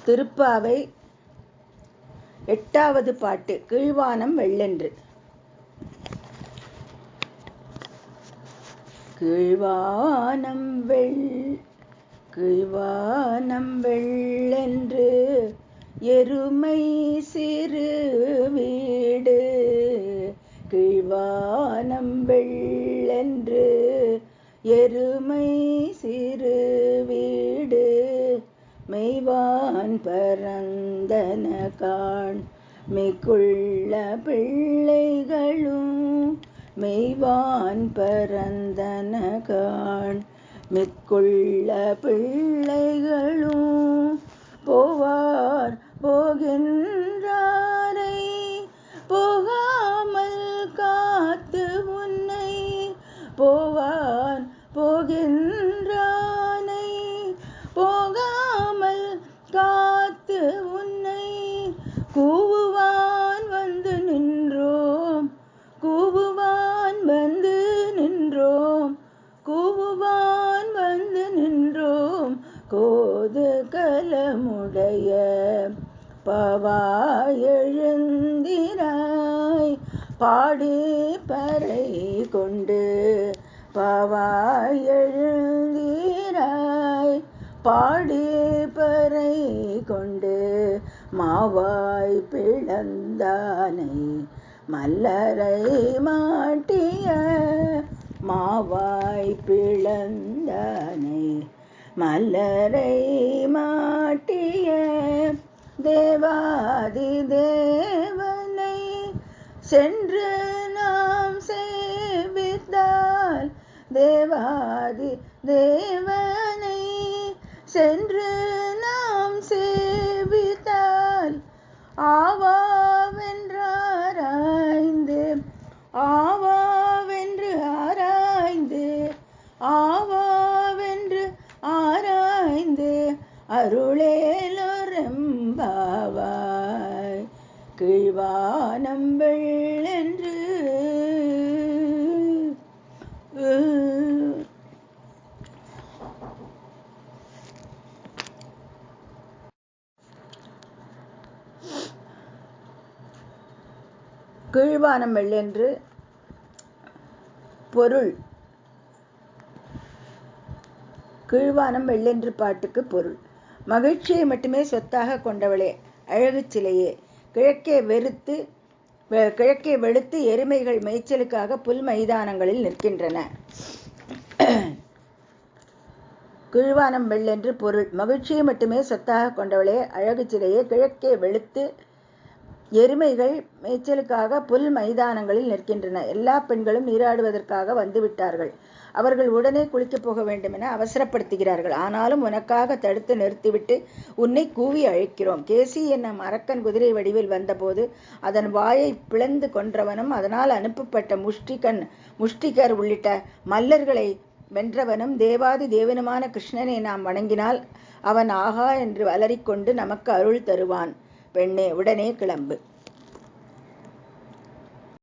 திருப்பாவை 8வது பாட்டு. கீழ்வானம் வெள்ளென்று. கீழ்வானம் வெள்ளென்று எருமை சிறு வீடு. கீழ்வானம் வெள்ளென்று எருமை சிறு வீடு. மெய்வான் பரந்தன காண் மிக்குள்ள பிள்ளைகளும். மெய்வான் பரந்தன காண் மிக்குள்ள பிள்ளைகளும். போவார் போகின்றாரை போகாமல் காத்து உன்னை. போவார் போகின்றானை போகாமல் காத்து உன்னை. கூவுவான் வந்து நின்றோம் கூவுவான் வந்து நின்றோம் கூவுவான் வந்து நின்றோம். கோது கலமுடைய பவாய் எழுந்திராய் பாடி பறை கொண்டு. பவாய் எழுந்திராய் பாடி பறை கொண்டு. மாவாய் பிளந்தானை மல்லரை மாட்டிய. மாவாய் பிளந்தானை மல்லரை மாட்டிய. தேவாதி தேவனை சென்று நாம் சேவித்தால். தேவாதி தேவனை சென்று நாம் சேவித்தால். ஆவாவென்றாராய்ந்து ஆவாவென்று ஆராய்ந்து ஆவாவென்று ஆராய்ந்து அருளேலொரெம்பாவாய். கீழ்வானம் வெள்ளென்று. கீழ்வானம் வெள்ளென்று பொருள். கீழ்வானம் வெள்ளென்று பாட்டுக்கு பொருள். மகிழ்ச்சியை மட்டுமே சொத்தாக கொண்டவளே, அழகு சிலையே, கிழக்கே வெளுத்து எருமைகள் மேய்ச்சலுக்காக புல் மைதானங்களில் நிற்கின்றன. கீழ்வானம் வெள்ளென்று பொருள். மகிழ்ச்சியை மட்டுமே சொத்தாக கொண்டவளே, அழகு சிலையே, கிழக்கே வெளுத்து எருமைகள் மேய்ச்சலுக்காக புல் மைதானங்களில் நிற்கின்றன. எல்லா பெண்களும் நீராடுவதற்காக வந்துவிட்டார்கள். அவர்கள் உடனே குளிக்கப் போக வேண்டும் என அவசரப்படுத்துகிறார்கள். ஆனாலும் உனக்காக தடுத்து நிறுத்திவிட்டு உன்னை கூவி அழைக்கிறோம். கேசி என்னும் அரக்கன் குதிரை வடிவில் வந்தபோது அதன் வாயை பிளந்து கொன்றவனும் அதனால் அனுப்பப்பட்ட முஷ்டிகர் உள்ளிட்ட மல்லர்களை வென்றவனும் தேவாதி தேவனுமான கிருஷ்ணனை நாம் வணங்கினால் அவன் ஆகா என்று அலறிக்கொண்டு நமக்கு அருள் தருவான். பெண்ணே, உடனே கிளம்பு.